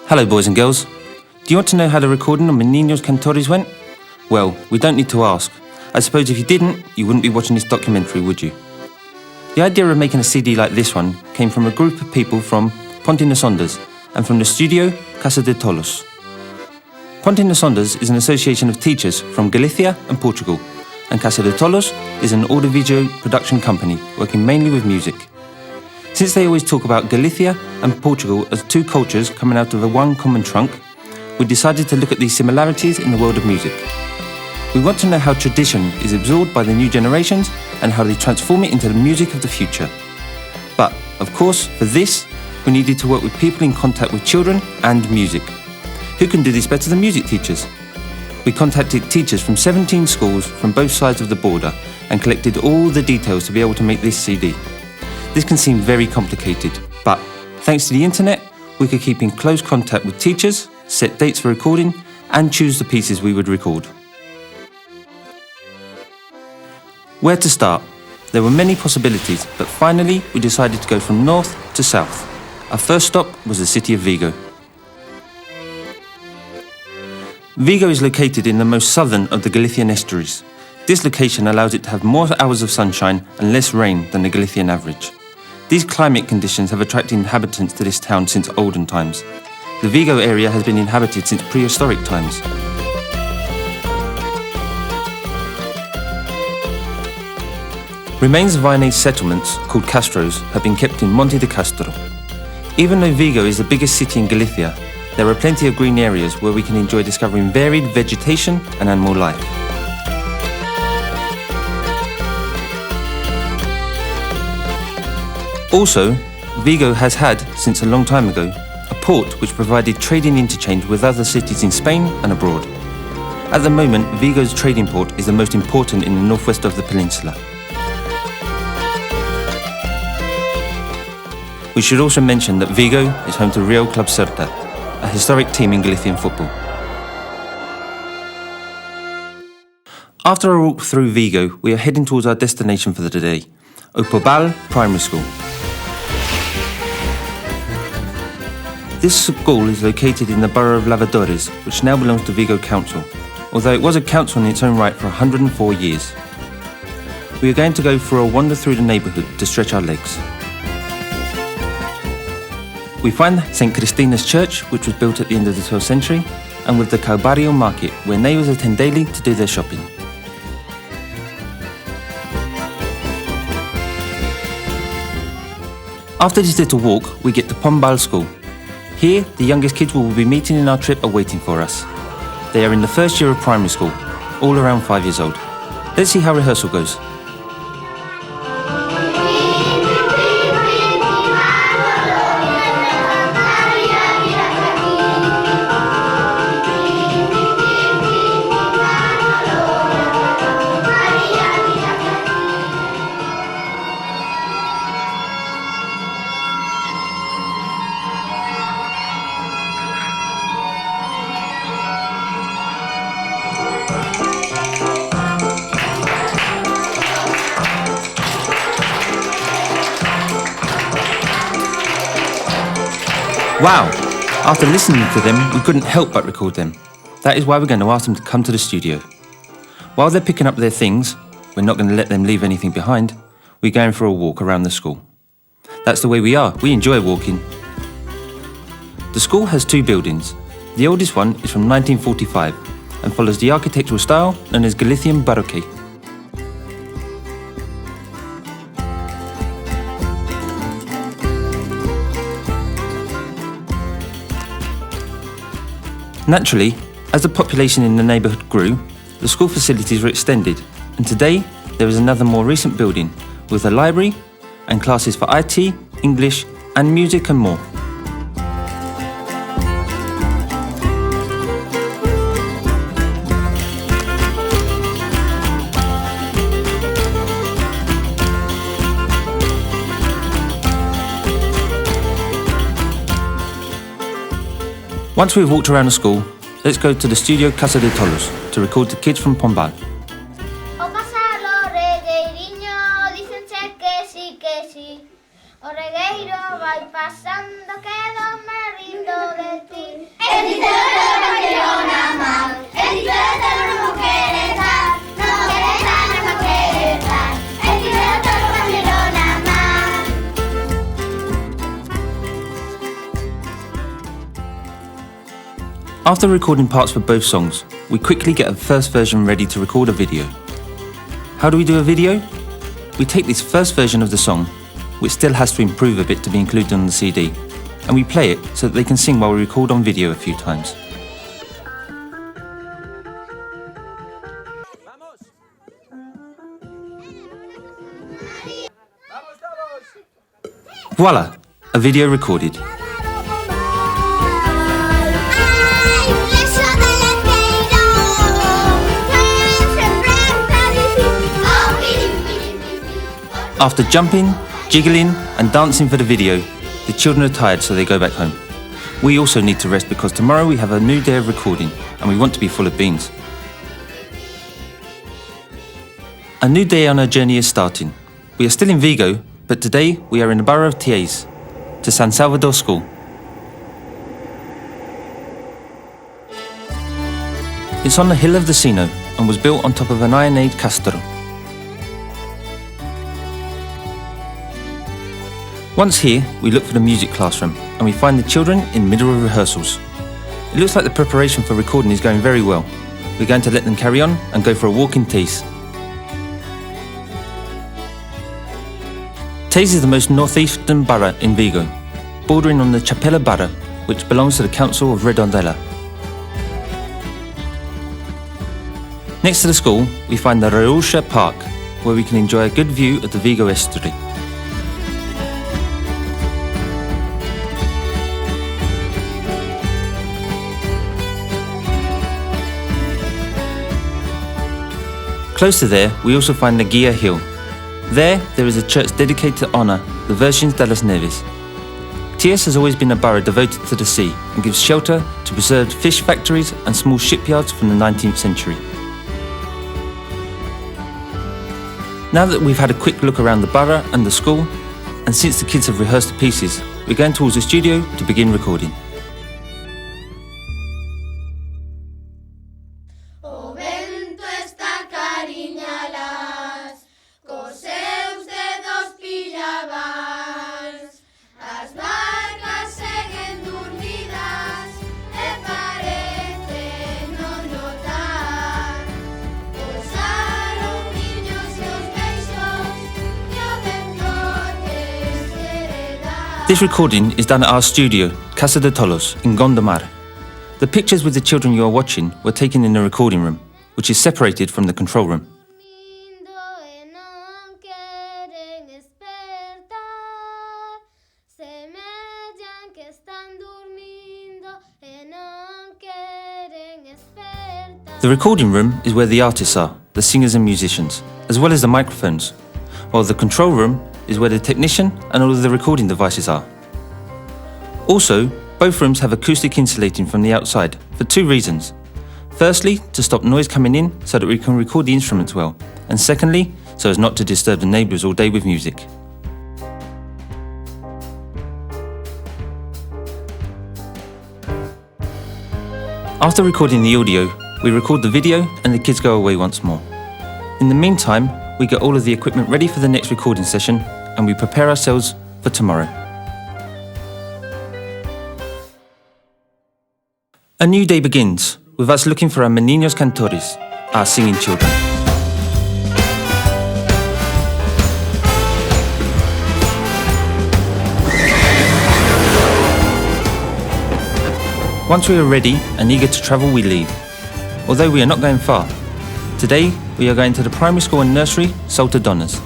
Hello boys and girls. Do you want to know how the recording of Meninos Cantores went? Well, we don't need to ask. I suppose if you didn't, you wouldn't be watching this documentary, would you? The idea of making a CD like this one came from a group of people from Ponte nas Ondas and from the studio Casa de Tolos. Ponte nas Ondas is an association of teachers from Galicia and Portugal, and Casa de Tolos is an audiovisual production company working mainly with music. Since they always talk about Galicia and Portugal as two cultures coming out of a one common trunk, we decided to look at these similarities in the world of music. We want to know how tradition is absorbed by the new generations and how they transform it into the music of the future. But, of course, for this, we needed to work with people in contact with children and music. Who can do this better than music teachers? We contacted teachers from 17 schools from both sides of the border and collected all the details to be able to make this CD. This can seem very complicated, but thanks to the internet, we could keep in close contact with teachers, set dates for recording, and choose the pieces we would record. Where to start? There were many possibilities, but finally we decided to go from north to south. Our first stop was the city of Vigo. Vigo is located in the most southern of the Galician estuaries. This location allows it to have more hours of sunshine and less rain than the Galician average. These climate conditions have attracted inhabitants to this town since olden times. The Vigo area has been inhabited since prehistoric times. Remains of Viennese settlements, called castros, have been kept in Monte de Castro. Even though Vigo is the biggest city in Galicia, there are plenty of green areas where we can enjoy discovering varied vegetation and animal life. Also, Vigo has had, since a long time ago, a port which provided trading interchange with other cities in Spain and abroad. At the moment, Vigo's trading port is the most important in the northwest of the peninsula. We should also mention that Vigo is home to Real Club Celta, a historic team in Galician football. After a walk through Vigo, we are heading towards our destination for the day, O Pombal Primary School. This school is located in the borough of Lavadores, which now belongs to Vigo Council, although it was a council in its own right for 104 years. We are going to go for a wander through the neighbourhood to stretch our legs. We find St Christina's Church, which was built at the end of the 12th century, and with the Calvario Market, where neighbours attend daily to do their shopping. After this little walk, we get to Pombal School. Here, the youngest kids we will be meeting in our trip are waiting for us. They are in the first year of primary school, all around 5 years old. Let's see how rehearsal goes. Wow! After listening to them, we couldn't help but record them. That is why we're going to ask them to come to the studio. While they're picking up their things, we're not going to let them leave anything behind. We're going for a walk around the school. That's the way we are. We enjoy walking. The school has two buildings. The oldest one is from 1945 and follows the architectural style known as Galician Baroque. Naturally, as the population in the neighbourhood grew, the school facilities were extended, and today there is another more recent building with a library and classes for IT, English and music and more. Once we've walked around the school, let's go to the studio Casa de Tolos to record the kids from Pombal. O pasa lo regueiriño, dicense que sí. O regueiro vai pasando, quedo me rindo de ti. After recording parts for both songs, we quickly get a first version ready to record a video. How do we do a video? We take this first version of the song, which still has to improve a bit to be included on the CD, and we play it so that they can sing while we record on video a few times. Voila! A video recorded. After jumping, jiggling and dancing for the video, the children are tired so they go back home. We also need to rest because tomorrow we have a new day of recording and we want to be full of beans. A new day on our journey is starting. We are still in Vigo, but today we are in the borough of Tiés, to San Salvador School. It's on the hill of the Sino and was built on top of an ironade castro. Once here, we look for the music classroom and we find the children in middle of rehearsals. It looks like the preparation for recording is going very well. We're going to let them carry on and go for a walk in Tiés. Tiés is the most northeastern borough in Vigo, bordering on the Chapela borough, which belongs to the council of Redondela. Next to the school, we find the Reusha Park, where we can enjoy a good view of the Vigo estuary. Close to there, we also find the Guia Hill. There is a church dedicated to honour the Virgin de las Neves. Tiés has always been a borough devoted to the sea and gives shelter to preserved fish factories and small shipyards from the 19th century. Now that we've had a quick look around the borough and the school, and since the kids have rehearsed the pieces, we're going towards the studio to begin recording. This recording is done at our studio, Casa de Tolos, in Gondomar. The pictures with the children you are watching were taken in the recording room, which is separated from the control room. The recording room is where the artists are, the singers and musicians, as well as the microphones, while the control room is where the technician and all of the recording devices are. Also, both rooms have acoustic insulating from the outside for two reasons. Firstly, to stop noise coming in so that we can record the instruments well, and secondly, so as not to disturb the neighbours all day with music. After recording the audio, we record the video and the kids go away once more. In the meantime, we get all of the equipment ready for the next recording session and we prepare ourselves for tomorrow. A new day begins with us looking for our Meninos Cantores, our singing children. Once we are ready and eager to travel, we leave. Although we are not going far. Today, we are going to the primary school and nursery, Saltadonas.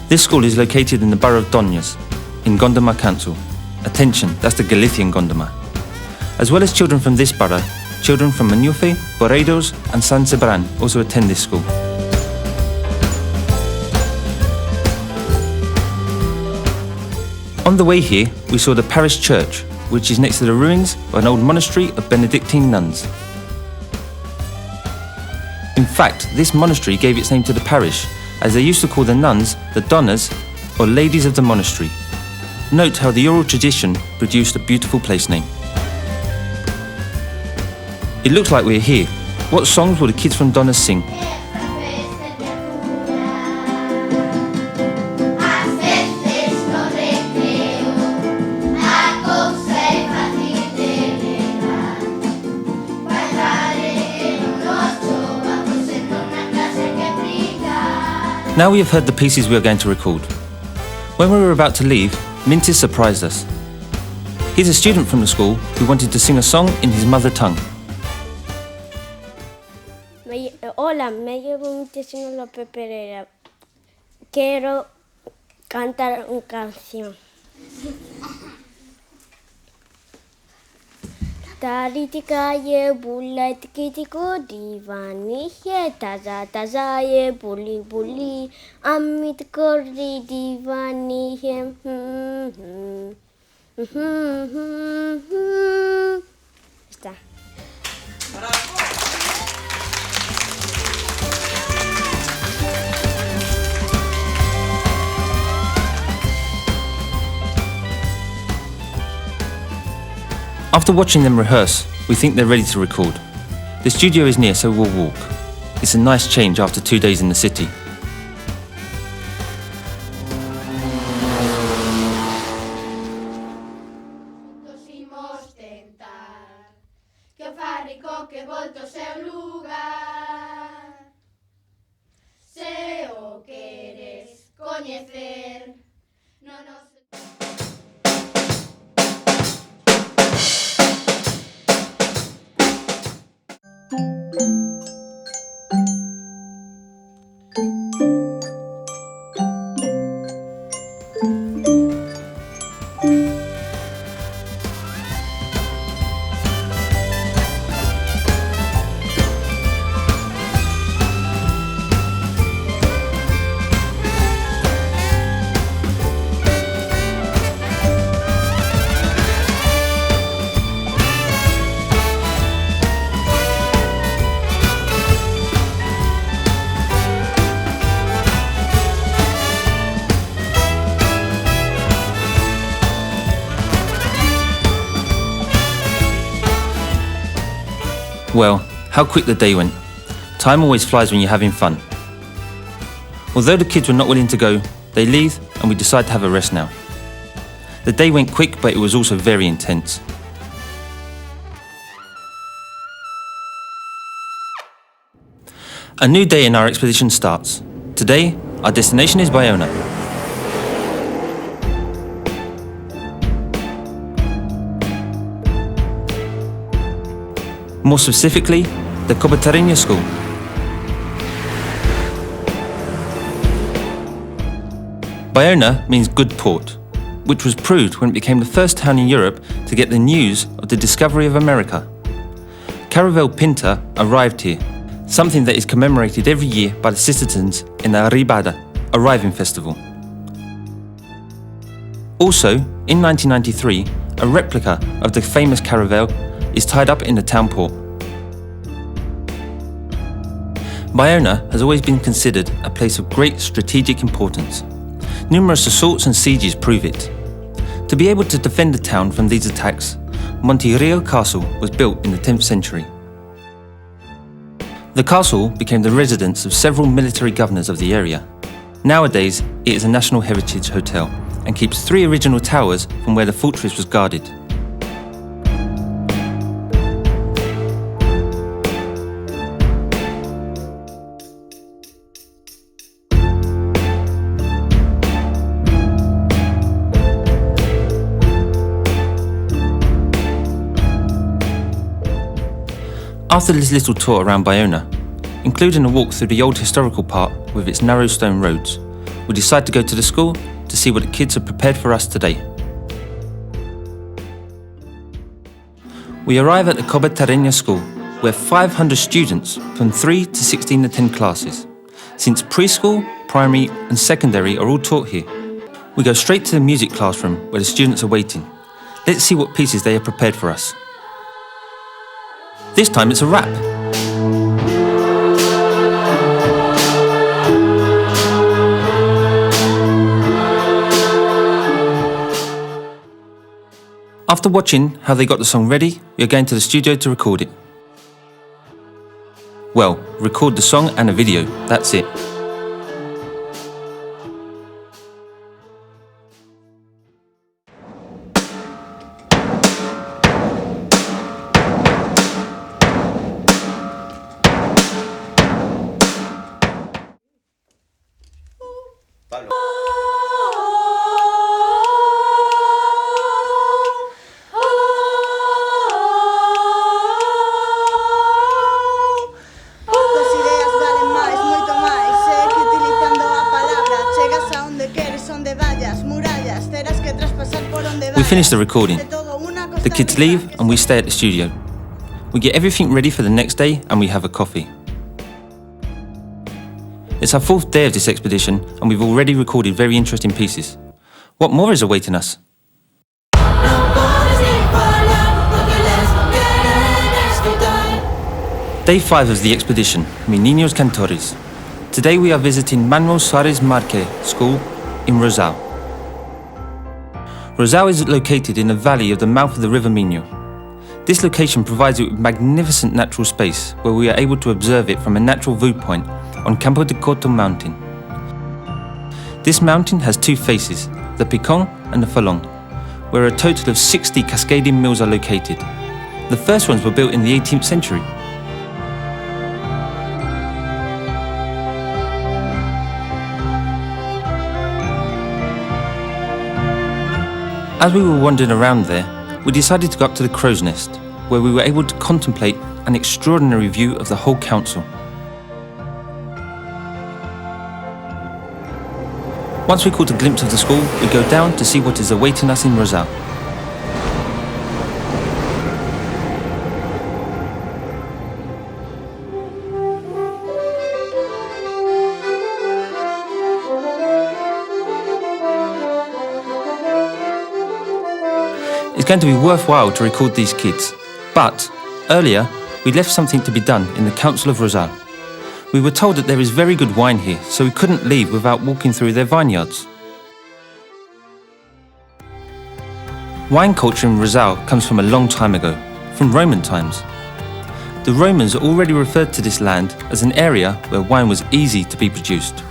This school is located in the borough of Doñas, in Gondomar Council. Attention, that's the Galician Gondomar. As well as children from this borough, children from Manufe, Boreiros and San Sebran also attend this school. On the way here, we saw the parish church, which is next to the ruins of an old monastery of Benedictine nuns. In fact, this monastery gave its name to the parish, as they used to call the nuns the Donnas, or ladies of the monastery. Note how the oral tradition produced a beautiful place name. It looks like we're here. What songs will the kids from Donnas sing? Now we have heard the pieces we are going to record. When we were about to leave, Mintis surprised us. He's a student from the school who wanted to sing a song in his mother tongue. Hola, me llamo Mintis López Pereira. Quiero cantar una canción. Taritika ye bulla tikitiko divani ye taza ye bully amit korri divani ye Está. After watching them rehearse, we think they're ready to record. The studio is near, so we'll walk. It's a nice change after 2 days in the city. Well, how quick the day went. Time always flies when you're having fun. Although the kids were not willing to go, they leave and we decide to have a rest now. The day went quick, but it was also very intense. A new day in our expedition starts. Today, our destination is Bayona. More specifically, the Cobatareña School. Bayona means good port, which was proved when it became the first town in Europe to get the news of the discovery of America. Caravel Pinta arrived here, something that is commemorated every year by the citizens in the Arribada, Arriving Festival. Also, in 1993, a replica of the famous Caravel is tied up in the town port. Bayona has always been considered a place of great strategic importance. Numerous assaults and sieges prove it. To be able to defend the town from these attacks, Monterrey Castle was built in the 10th century. The castle became the residence of several military governors of the area. Nowadays, it is a National Heritage Hotel and keeps 3 original towers from where the fortress was guarded. After this little tour around Bayona, including a walk through the old historical part with its narrow stone roads, we decide to go to the school to see what the kids have prepared for us today. We arrive at the Cobatareña School, where 500 students from 3 to 16 attend classes. Since preschool, primary and secondary are all taught here, we go straight to the music classroom where the students are waiting. Let's see what pieces they have prepared for us. This time it's a rap. After watching how they got the song ready, we are going to the studio to record it. Well, record the song and a video, that's it. finish the recording. The kids leave and we stay at the studio. We get everything ready for the next day and we have a coffee. It's our 4th day of this expedition and we've already recorded very interesting pieces. What more is awaiting us? Day 5 of the expedition, Mi Niños Cantores. Today we are visiting Manuel Suarez Marque School in Rosal. Rosal is located in the valley of the mouth of the River Minho. This location provides it with magnificent natural space where we are able to observe it from a natural viewpoint on Campo de Coto mountain. This mountain has 2 faces, the Picon and the Falon, where a total of 60 cascading mills are located. The first ones were built in the 18th century. As we were wandering around there, we decided to go up to the Crow's Nest, where we were able to contemplate an extraordinary view of the whole council. Once we caught a glimpse of the school, we go down to see what is awaiting us in Rosal. It's going to be worthwhile to record these kids, but earlier we left something to be done in the Council of Rosal. We were told that there is very good wine here, so we couldn't leave without walking through their vineyards. Wine culture in Rosal comes from a long time ago, from Roman times. The Romans already referred to this land as an area where wine was easy to be produced.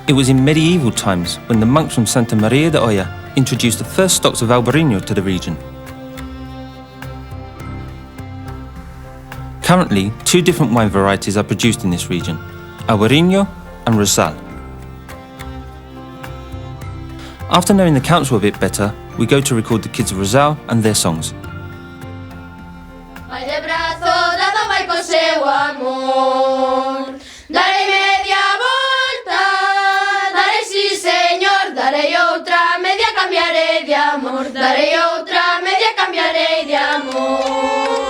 It was in medieval times when the monks from Santa Maria de Oia introduced the first stocks of Albarino to the region. Currently, 2 different wine varieties are produced in this region, Albarino and Rosal. After knowing the council a bit better, we go to record the kids of Rosal and their songs. Vai de brazo dado vai con seu amor. Darei media volta, darei sí señor, darei outra, media cambiarei de amor, darei outra, media cambiarei de amor.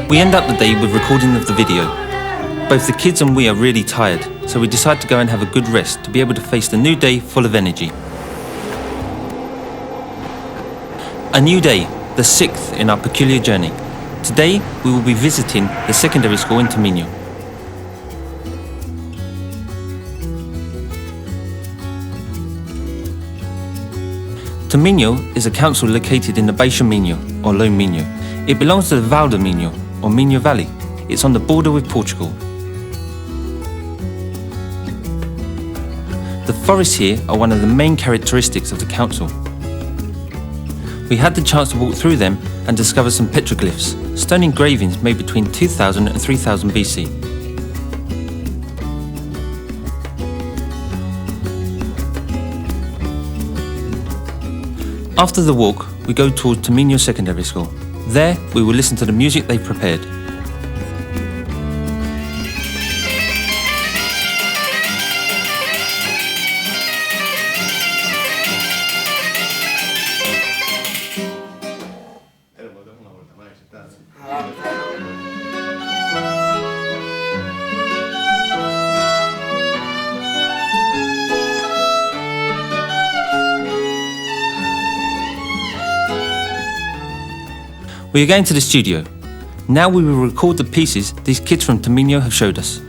We end up the day with recording of the video. Both the kids and we are really tired, so we decide to go and have a good rest to be able to face the new day full of energy. A new day, the 6th in our peculiar journey. Today we will be visiting the secondary school in Tomino. Tomino is a council located in the Baixo Minho, or Low Minho. It belongs to the Val do Minho, or Minho Valley. It's on the border with Portugal. The forests here are one of the main characteristics of the council. We had the chance to walk through them and discover some petroglyphs, stone engravings made between 2000 and 3000 BC. After the walk, we go towards Tomino Secondary School. There, we will listen to the music they've prepared. We are going to the studio. Now we will record the pieces these kids from Tomino have showed us.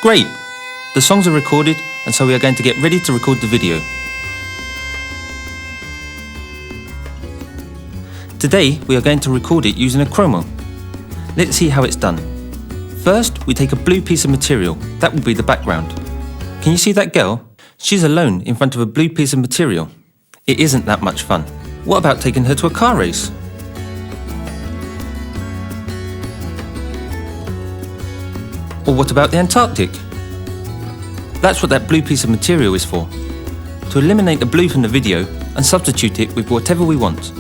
Great! The songs are recorded, and so we are going to get ready to record the video. Today, we are going to record it using a chromo. Let's see how it's done. First, we take a blue piece of material. That will be the background. Can you see that girl? She's alone in front of a blue piece of material. It isn't that much fun. What about taking her to a car race? Or what about the Antarctic? That's what that blue piece of material is for. To eliminate the blue from the video and substitute it with whatever we want.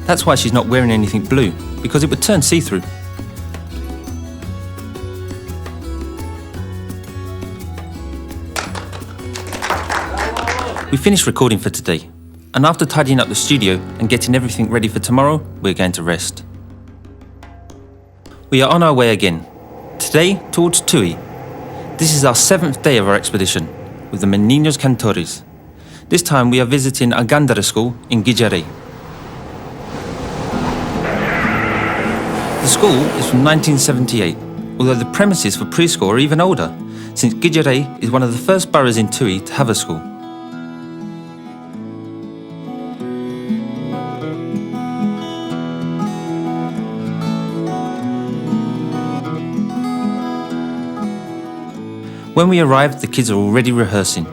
That's why she's not wearing anything blue, because it would turn see-through. We finished recording for today, and after tidying up the studio and getting everything ready for tomorrow, we're going to rest. We are on our way again, today towards Tui. This is our 7th day of our expedition, with the Meninos Cantores. This time we are visiting a Gandara school in Guijaré. The school is from 1978, although the premises for preschool are even older, since Guijaré is one of the first boroughs in Tui to have a school. When we arrived, the kids are already rehearsing.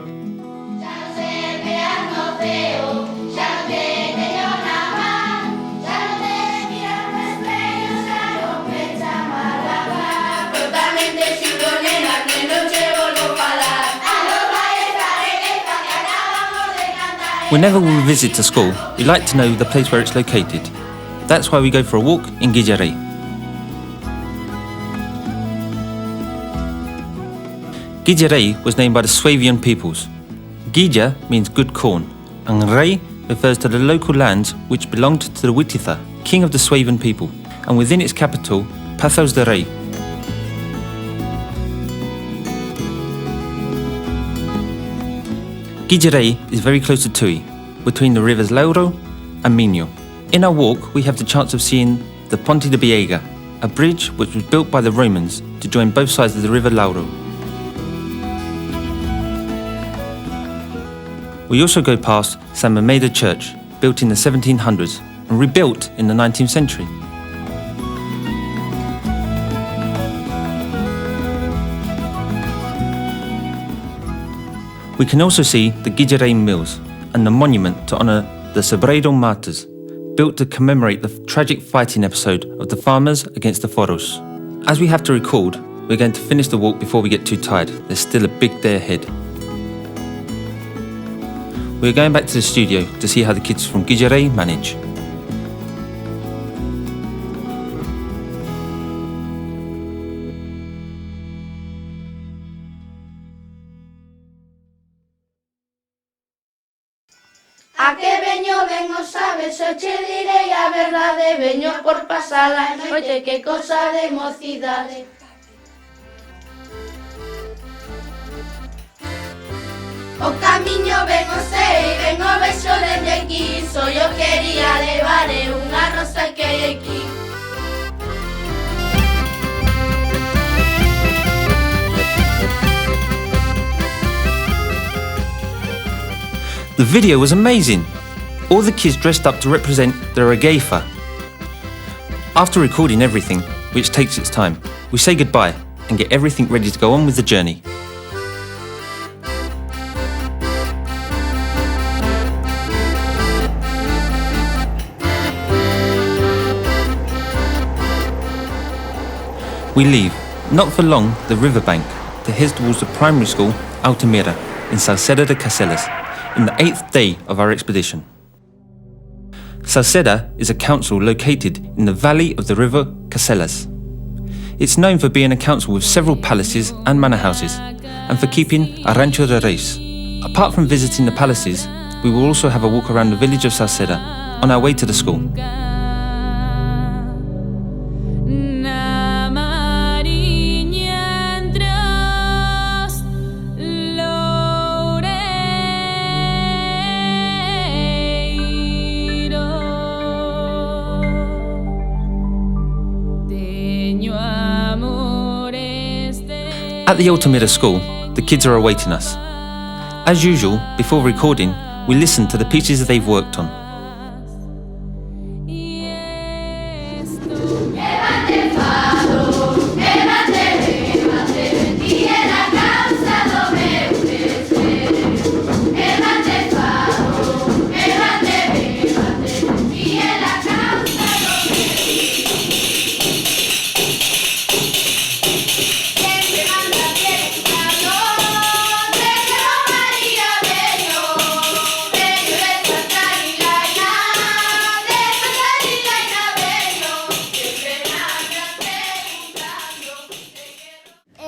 Whenever we visit a school, we like to know the place where it's located. That's why we go for a walk in Guijaré. Guijaré was named by the Suevian peoples. Guija means good corn, and Rei refers to the local lands which belonged to the Wititha, king of the Suevian people, and within its capital, Pathos de Rei. Guijaré is very close to Tui, between the rivers Lauro and Minho. In our walk, we have the chance of seeing the Ponte de Biega, a bridge which was built by the Romans to join both sides of the river Lauro. We also go past San Mamede Church, built in the 1700s and rebuilt in the 19th century. We can also see the Guijaré Mills and the monument to honour the Sobreiro martyrs, built to commemorate the tragic fighting episode of the farmers against the Foros. As we have to record, we're going to finish the walk before we get too tired. There's still a big day ahead. We're going back to the studio to see how the kids from Guijaré manage. A que veño, vengo, sabes, eu che direi a verdade. Veño por pasar a noite, que cosa de mocidade. O camiño vengo sei, vengo vexo dende aquí. Só eu quería levar unha rosa que hai aquí. The video was amazing! All the kids dressed up to represent the Regueifa. After recording everything, which takes its time, we say goodbye and get everything ready to go on with the journey. We leave, not for long, the riverbank to head towards the primary school Altamira in Salceda de Caselas, in the 8th day of our expedition. Salceda is a council located in the valley of the river Caselas. It's known for being a council with several palaces and manor houses, and for keeping a Rancho de Reis. Apart from visiting the palaces, we will also have a walk around the village of Salceda on our way to the school. At the Altamira school, The kids are awaiting us. As usual, before recording, we listen to the pieces they've worked on.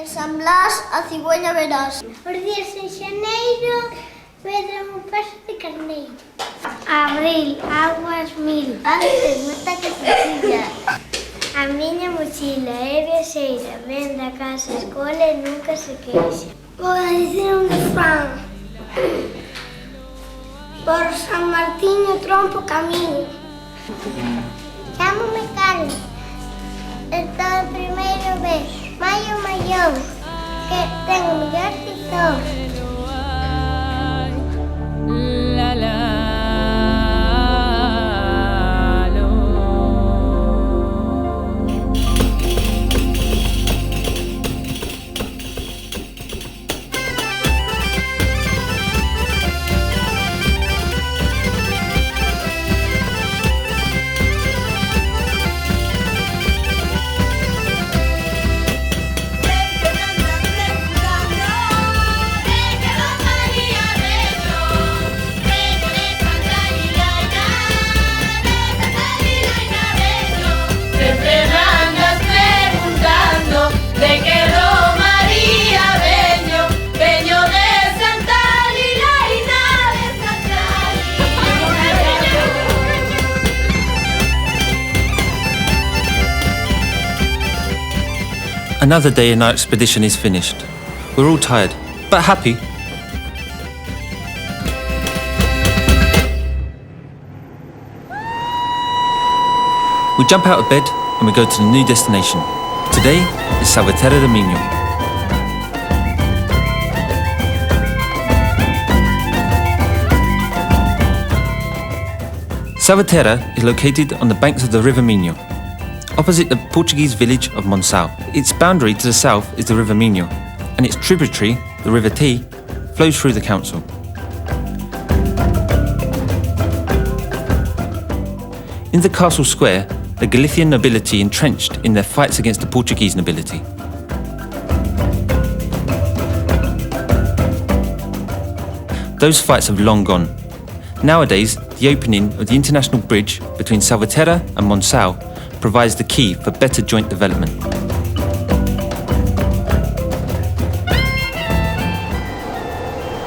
San Blas, a cigüeña verás. Os días en xaneiro, medran un peso de carneiro. Abril, aguas mil, antes meta que sencilla. A miña mochila é viaxeira, ven da casa a escola e nunca se queixa. Vou a dicir un refrán. Por San Martiño trompo camiño. Chámome Carlos. Estou de primeiro beso. Maio maior, que ten o mellor tizón. La la. Another day in our expedition is finished. We're all tired, but happy. We jump out of bed and we go to the new destination. Today is Salvaterra de Minho. Salvaterra is located on the banks of the River Minho, opposite the Portuguese village of Monção. Its boundary to the south is the River Minho, and its tributary, the River T, flows through the council. In the castle square, the Galician nobility entrenched in their fights against the Portuguese nobility. Those fights have long gone. Nowadays, the opening of the international bridge between Salvaterra and Monção provides the key for better joint development.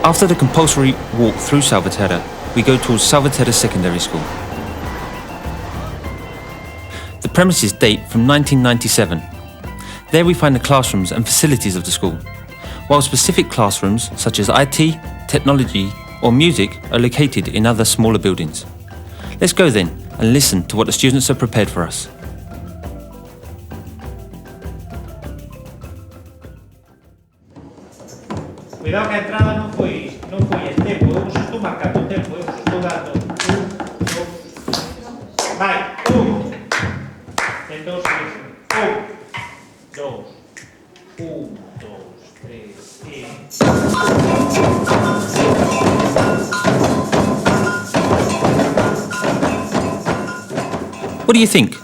After the compulsory walk through Salvaterra, we go towards Salvaterra Secondary School. The premises date from 1997. There we find the classrooms and facilities of the school, while specific classrooms such as IT, technology or music are located in other smaller buildings. Let's go then and listen to what the students have prepared for us. Cuidado que a entrada non foi el tempo, eu vos estou marcando o tempo, eu vos estou dando vai, 1, entonces 1, 2, 1, 2, 3, e... What do you think?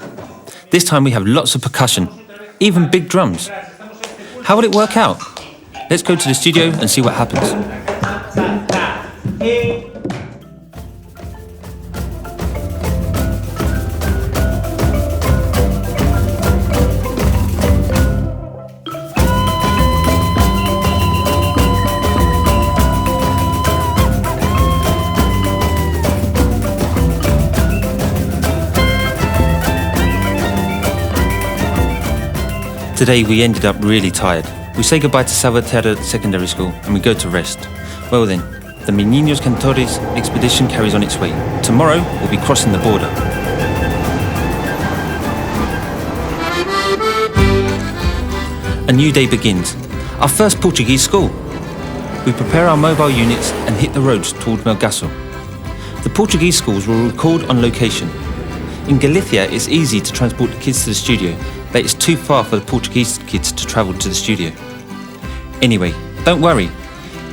This time we have lots of percussion, even big drums. How will it work out? Let's go to the studio and see what happens. Today we ended up really tired. We say goodbye to Salvaterra Secondary School and we go to rest. Well then, the Meninos Cantores expedition carries on its way. Tomorrow we'll be crossing the border. A new day begins. Our first Portuguese school. we prepare our mobile units and hit the roads towards Melgaço. The Portuguese schools will record on location. In Galicia, it's easy to transport the kids to the studio, but it's too far for the Portuguese kids to travel to the studio. Anyway, don't worry.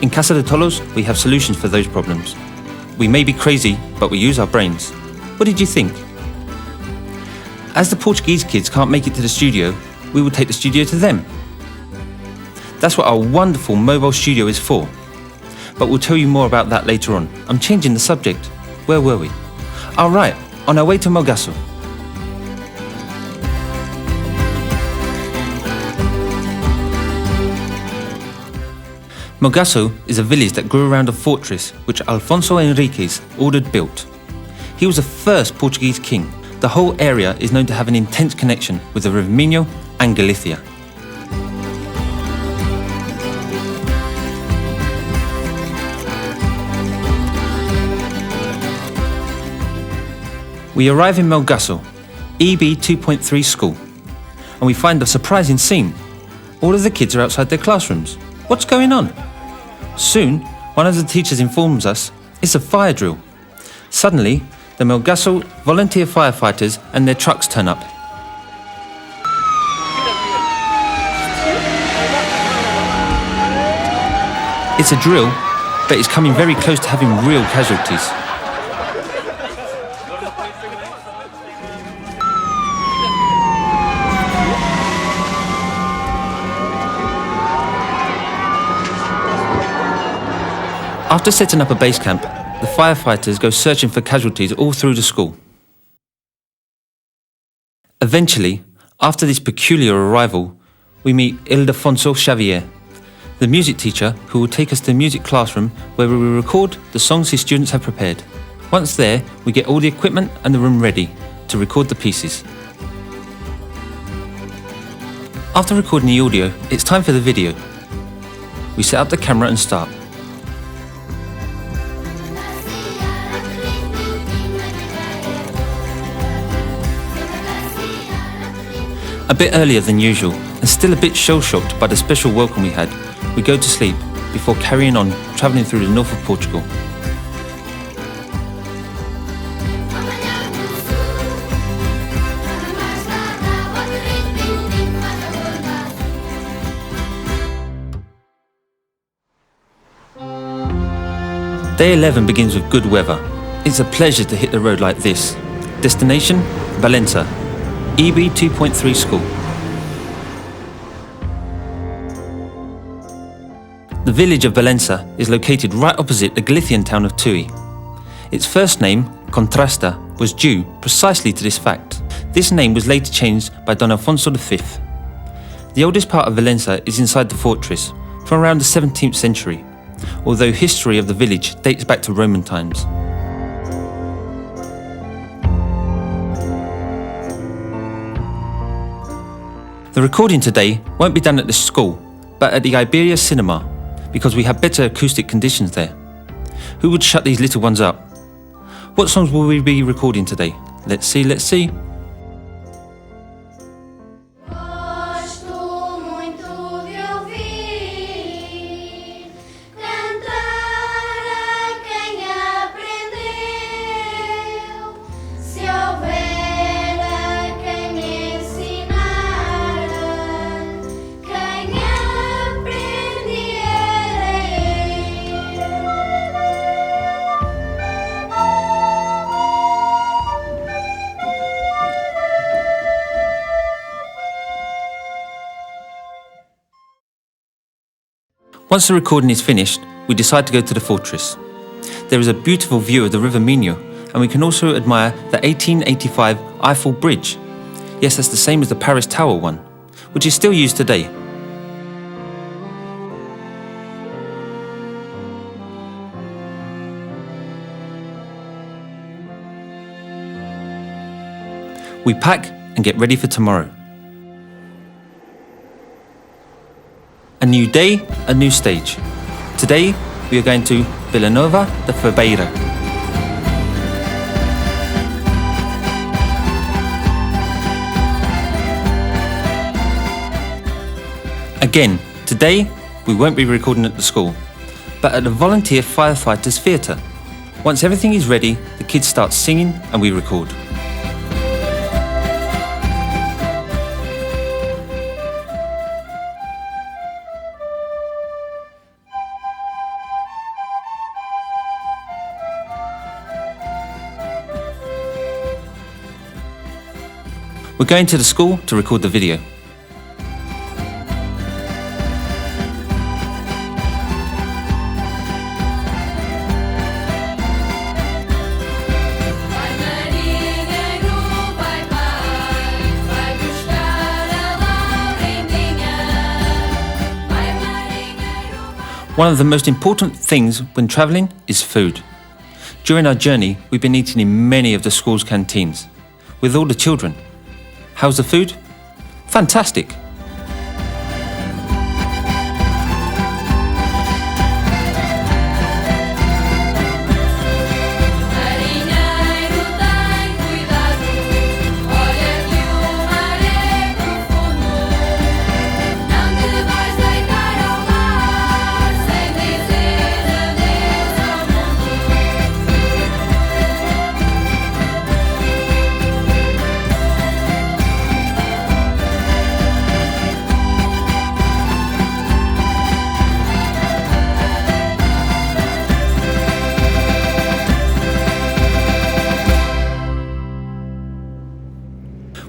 In Casa de Tolos, we have solutions for those problems. We may be crazy, but we use our brains. What did you think? As the Portuguese kids can't make it to the studio, we will take the studio to them. That's what our wonderful mobile studio is for. But we'll tell you more about that later on. I'm changing the subject. Where were we? All right, on our way to Melgaço. Melgaço is a village that grew around a fortress which Alfonso Henriques ordered built. He was the first Portuguese king. The whole area is known to have an intense connection with the River Minho and Galicia. We arrive in Melgaço, EB 2.3 school, and we find a surprising scene. All of the kids are outside their classrooms. What's going on? Soon, one of the teachers informs us it's a fire drill. Suddenly, the Melgaço volunteer firefighters and their trucks turn up. It's a drill, but it's coming very close to having real casualties. After setting up a base camp, the firefighters go searching for casualties all through the school. Eventually, after this peculiar arrival, we meet Ildefonso Xavier, the music teacher who will take us to the music classroom where we will record the songs his students have prepared. Once there, we get all the equipment and the room ready to record the pieces. After recording the audio, it's time for the video. We set up the camera and start. A bit earlier than usual, and still a bit shell-shocked by the special welcome we had, we go to sleep before carrying on travelling through the north of Portugal. Day 11 begins with good weather. It's a pleasure to hit the road like this. Destination, Valença, EB 2.3 school. The village of Valença is located right opposite the Galician town of Tui. Its first name, Contrasta, was due precisely to this fact. This name was later changed by Don Alfonso V. The oldest part of Valença is inside the fortress, from around the 17th century, although history of the village dates back to Roman times. The recording today won't be done at the school, but at the Iberia Cinema, because we have better acoustic conditions there. Who would shut these little ones up? What songs will we be recording today? Let's see. Gosto muito de ouvir cantar a quem aprendeu. Se houver a quem ensinar, quem Once the recording is finished, we decide to go to the fortress. There is a beautiful view of the River Minho, and we can also admire the 1885 Eiffel Bridge. Yes, that's the same as the Paris Tower one, which is still used today. We pack and get ready for tomorrow. A new day, a new stage. Today, we are going to Vila Nova de Figueira. Again, today, we won't be recording at the school, but at the Volunteer Firefighters Theatre. Once everything is ready, the kids start singing and we record. We're going to the school to record the video. One of the most important things when travelling is food. During our journey, we've been eating in many of the school's canteens, with all the children. How's the food? Fantastic!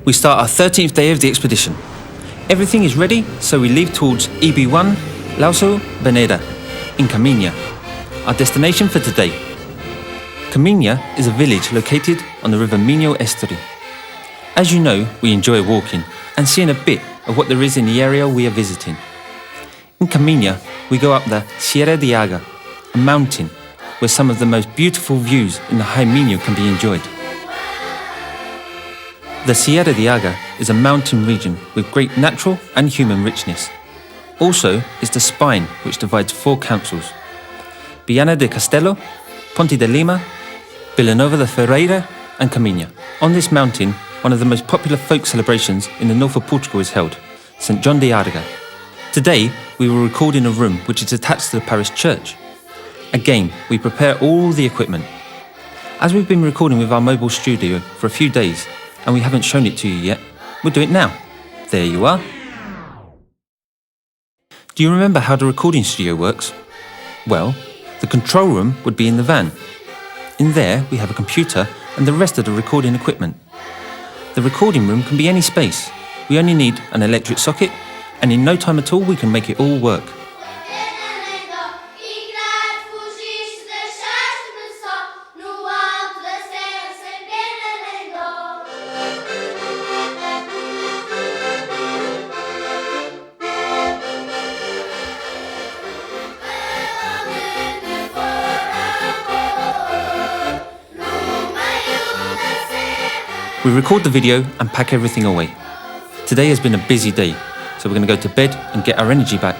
We start our 13th day of the expedition. Everything is ready, so we leave towards EB1, Lauso Beneda, in Camiña, our destination for today. Camiña is a village located on the river Miño estuary. As you know, we enjoy walking and seeing a bit of what there is in the area we are visiting. In Camiña, we go up the Sierra de Aga, a mountain where some of the most beautiful views in the High Miño can be enjoyed. The Sierra de Aga is a mountain region with great natural and human richness. Also is the spine which divides 4 councils: Viana de Castelo, Ponte de Lima, Vilanova de Ferreira and Camiña. On this mountain, one of the most popular folk celebrations in the north of Portugal is held, St. John de Arga. Today, we will record in a room which is attached to the parish church. Again, we prepare all the equipment. As we've been recording with our mobile studio for a few days, and we haven't shown it to you yet, we'll do it now. There you are. Do you remember how the recording studio works? Well, the control room would be in the van. In there, we have a computer and the rest of the recording equipment. The recording room can be any space. We only need an electric socket, and in no time at all, we can make it all work. We record the video and pack everything away. Today has been a busy day, so we're going to go to bed and get our energy back.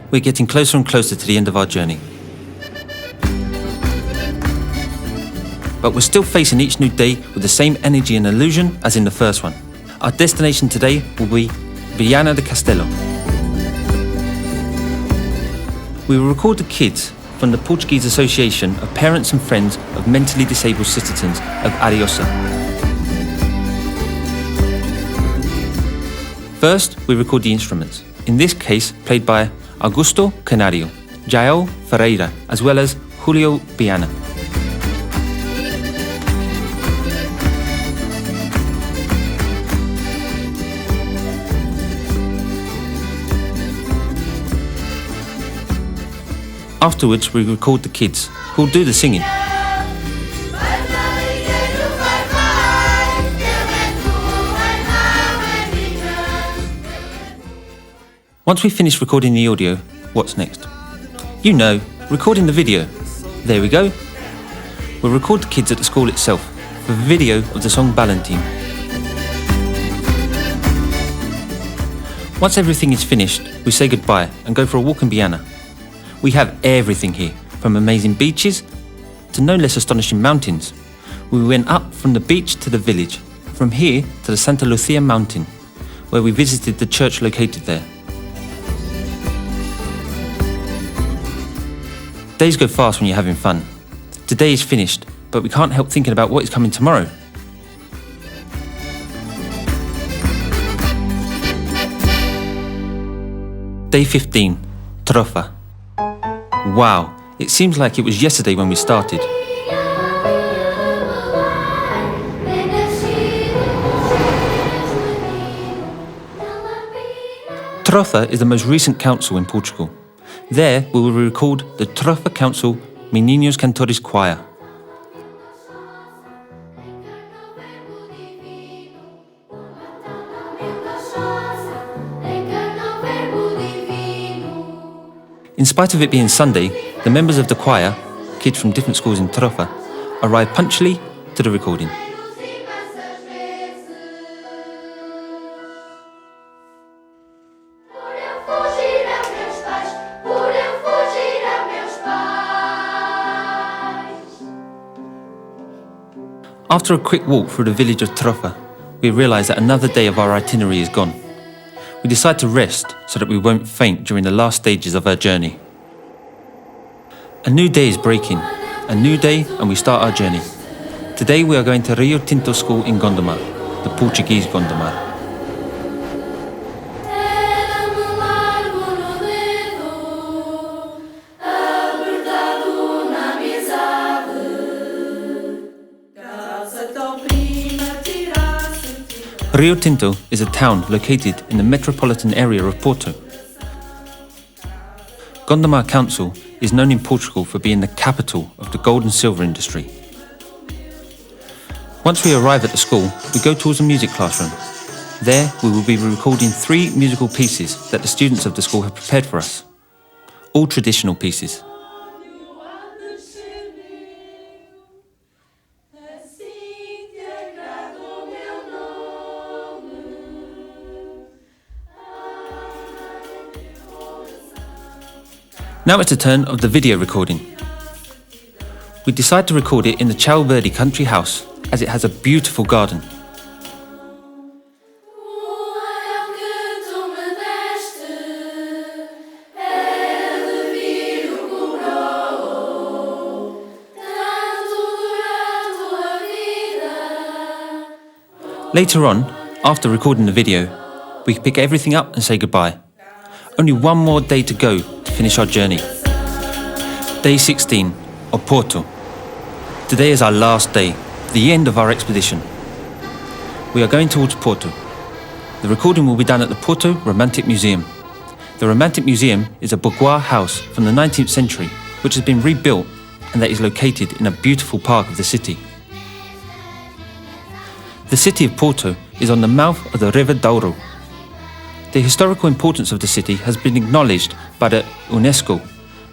We're getting closer and closer to the end of our journey. But we're still facing each new day with the same energy and illusion as in the first one. Our destination today will be Viana de Castelo. We will record the kids from the Portuguese Association of Parents and Friends of Mentally Disabled Citizens of Ariosa. First, we record the instruments, in this case played by Augusto Canario, Jael Ferreira, as well as Julio Viana. Afterwards, we record the kids, who will do the singing. Once we finish recording the audio, what's next? You know, recording the video. There we go. We'll record the kids at the school itself for the video of the song Valentin. Once everything is finished, we say goodbye and go for a walk in Viana. We have everything here, from amazing beaches to no less astonishing mountains. We went up from the beach to the village, From here to the Santa Lucia mountain, where we visited the church located there. Days go fast when you're having fun. Today is finished, but we can't help thinking about what is coming tomorrow. Day 15, Trofa. Wow, it seems like it was yesterday when we started. Trofa is the most recent council in Portugal. There we will record the Trofa Council Meninos Cantores Choir. In spite of it being Sunday, the members of the choir, kids from different schools in Trofa, arrive punctually to the recording. After a quick walk through the village of Trofa, we realise that another day of our itinerary is gone. We decide to rest so that we won't faint during the last stages of our journey. A new day is breaking, a new day, and we start our journey. Today we are going to Rio Tinto School in Gondomar, the Portuguese Gondomar. Rio Tinto is a town located in the metropolitan area of Porto. Gondomar Council is known in Portugal for being the capital of the gold and silver industry. Once we arrive at the school, we go towards the music classroom. There, we will be recording 3 musical pieces that the students of the school have prepared for us. All traditional pieces. Now it's the turn of the video recording. We decide to record it in the Chao Verde country house, as it has a beautiful garden. Later on, after recording the video, we pick everything up and say goodbye. Only one more day to go to finish our journey. Day 16, Oporto. Today is our last day, the end of our expedition. We are going towards Porto. The recording will be done at the Porto Romantic Museum. The Romantic Museum is a bourgeois house from the 19th century, which has been rebuilt and that is located in a beautiful park of the city. The city of Porto is on the mouth of the River Douro. The historical importance of the city has been acknowledged by the UNESCO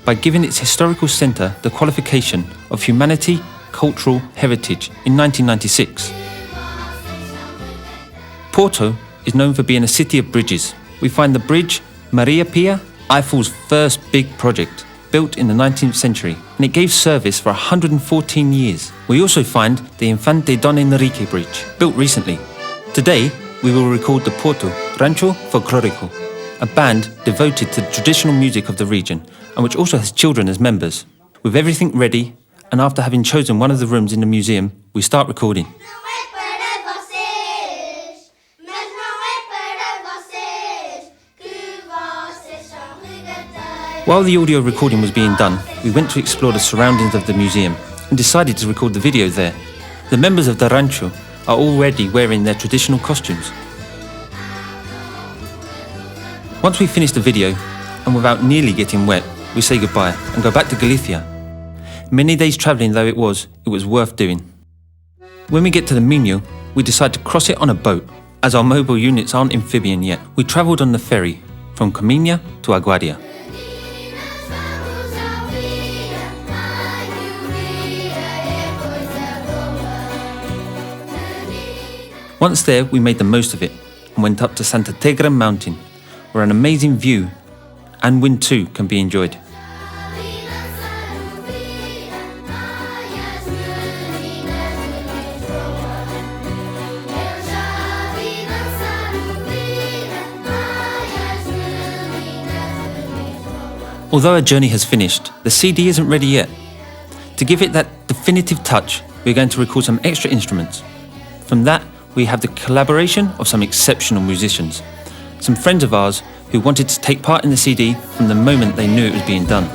by giving its historical centre the qualification of Humanity Cultural Heritage in 1996. Porto is known for being a city of bridges. We find the bridge Maria Pia, Eiffel's first big project, built in the 19th century, and it gave service for 114 years. We also find the Infante Don Enrique Bridge, built recently. Today, we will record the Porto Rancho Folclórico, a band devoted to the traditional music of the region and which also has children as members. With everything ready, and after having chosen one of the rooms in the museum, we start recording. While the audio recording was being done, we went to explore the surroundings of the museum and decided to record the video there. The members of the Rancho are already wearing their traditional costumes. Once we finish the video, and without nearly getting wet, we say goodbye and go back to Galicia. Many days travelling though it was worth doing. When we get to the Minho, we decide to cross it on a boat, as our mobile units aren't amphibian yet. We travelled on the ferry from Caminha to Aguaria. Once there, we made the most of it and went up to Santa Tegra mountain, where an amazing view and wind too can be enjoyed. Although our journey has finished, the CD isn't ready yet. To give it that definitive touch, we're going to record some extra instruments. From that, we have the collaboration of some exceptional musicians, some friends of ours who wanted to take part in the CD from the moment they knew it was being done.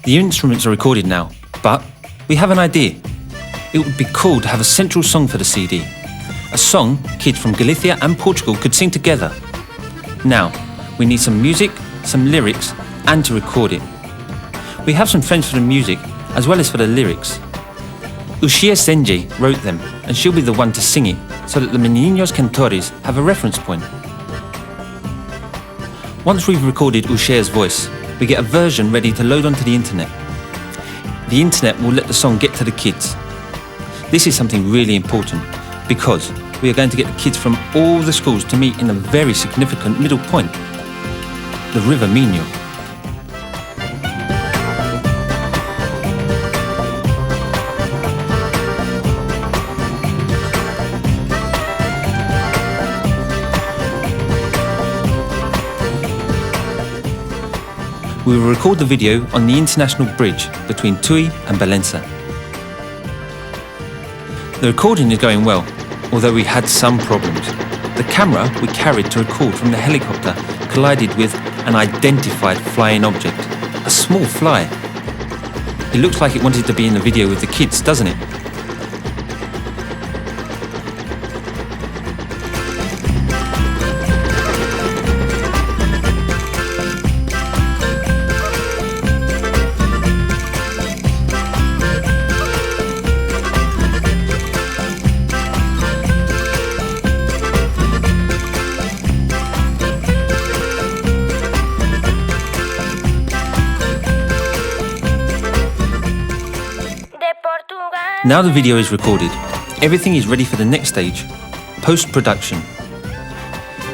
The instruments are recorded now, but we have an idea. It would be cool to have a central song for the CD. A song kids from Galicia and Portugal could sing together. Now, we need some music, some lyrics, and to record it. We have some friends for the music, as well as for the lyrics. Uxia Senji wrote them, and she'll be the one to sing it, so that the Meninos Cantores have a reference point. Once we've recorded Uxia's voice, we get a version ready to load onto the internet. The internet will let the song get to the kids. This is something really important, because we are going to get the kids from all the schools to meet in a very significant middle point, the River Minho. We will record the video on the international bridge between Tui and Balença. The recording is going well, although we had some problems. The camera we carried to record from the helicopter collided with an identified flying object, a small fly. It looks like it wanted to be in the video with the kids, doesn't it? Now the video is recorded, everything is ready for the next stage, post-production.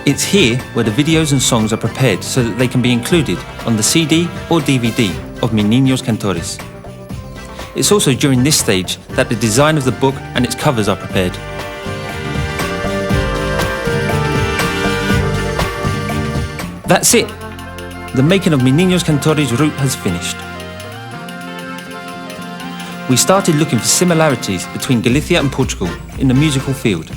It's here where the videos and songs are prepared so that they can be included on the CD or DVD of Meninos Cantores. It's also during this stage that the design of the book and its covers are prepared. That's it! The making of Meninos Cantores route has finished. We started looking for similarities between Galicia and Portugal in the musical field.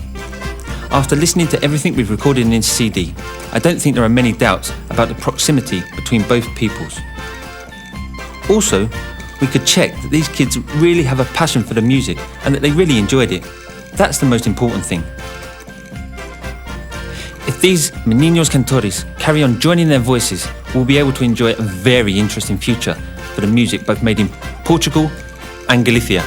After listening to everything we've recorded in this CD, I don't think there are many doubts about the proximity between both peoples. Also, we could check that these kids really have a passion for the music and that they really enjoyed it. That's the most important thing. If If these Meninos Cantores carry on joining their voices, we'll be able to enjoy a very interesting future for the music both made in Portugal and Galicia.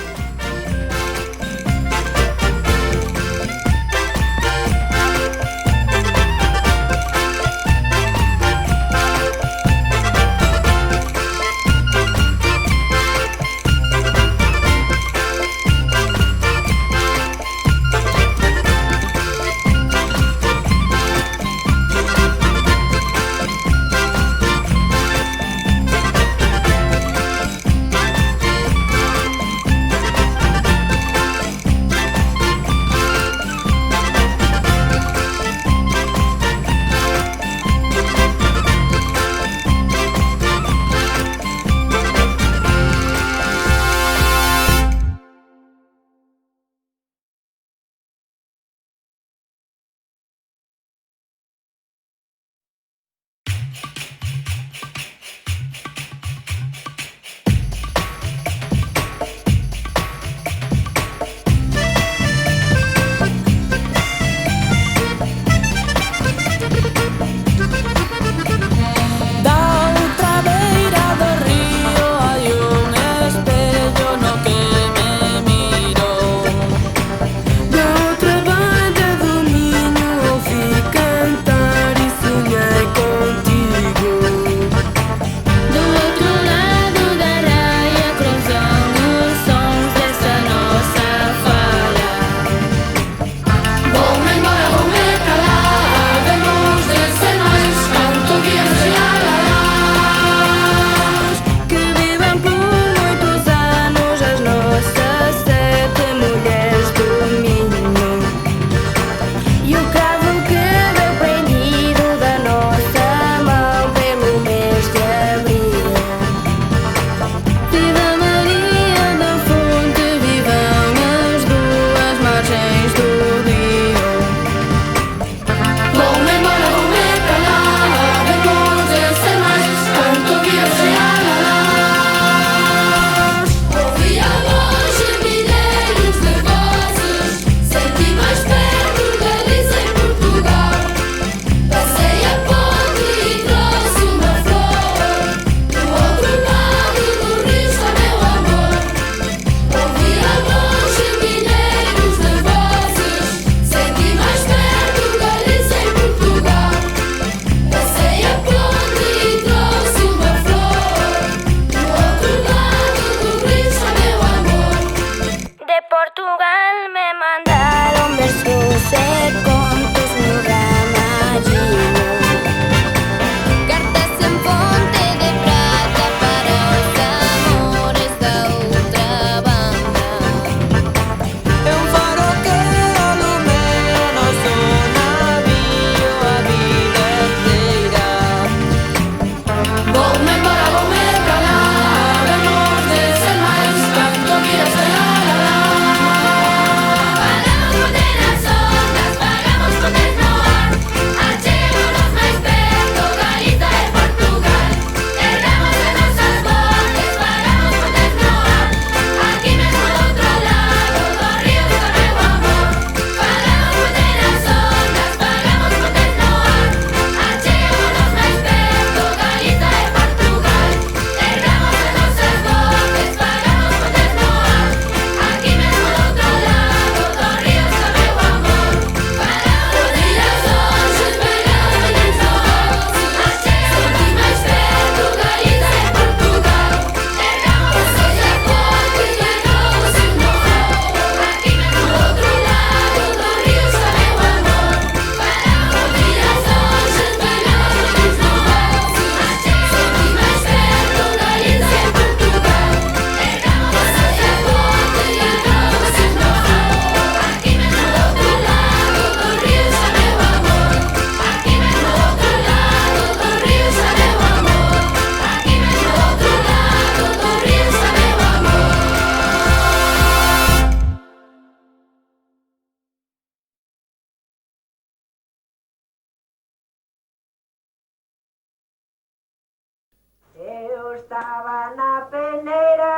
estaba na peneira,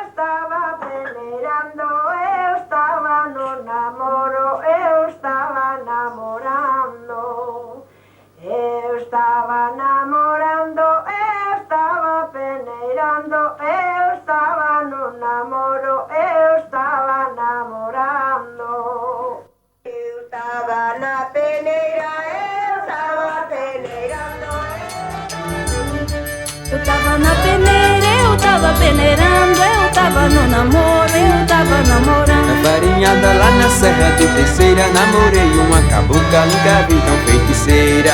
eu estaba peneirando, eu estaba no namoro, eu estaba namorando. tava na peneira, eu tava peneirando, eu tava no namoro, eu tava namorando. Na farinhada lá na Serra de Terceira, namorei uma cabocla, nunca vi tão feiticeira.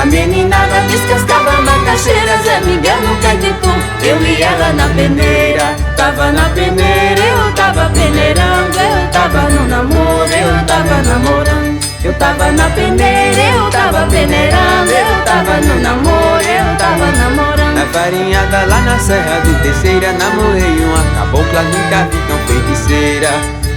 A meninada descascava macaxeira, Zé Miguel no Caetitu, eu e ela na peneira. Tava na peneira, eu tava peneirando, eu tava no namoro, eu tava namorando. Eu tava na peneira, eu tava peneirando, eu tava no namoro, eu tava namorando. Na farinhada lá na Serra de Terceira, namorei uma cabocla, nunca vi tão feiticeira.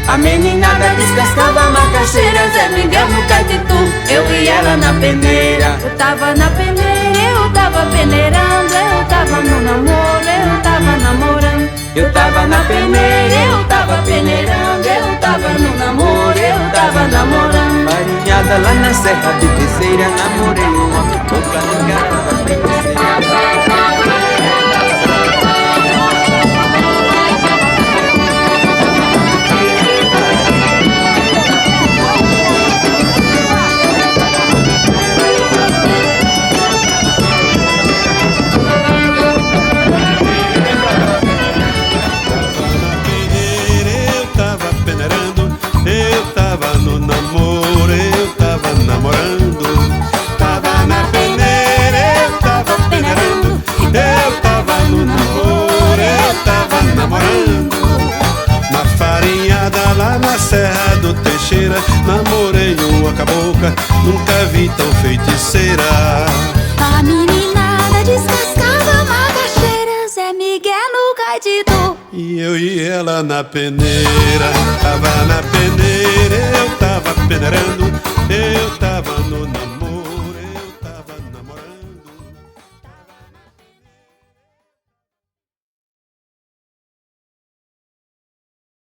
A meninada descascava macaxeira, Zé Miguel no Caetitu, eu e ela na peneira. Eu tava na peneira, eu tava peneirando, eu tava no namoro, eu tava namorando. Eu tava na peneira, eu tava peneirando, eu tava no namoro, eu tava namorando. Farinhada lá na Serra de Terceira, namorei uma cabocla, nunca vi tão feiticeira. Serra do Teixeira, namorei uma cabocla, nunca vi tão feiticeira. A meninada descascava macaxeira, Zé Miguel no Caetitu, E eu e ela na peneira, tava na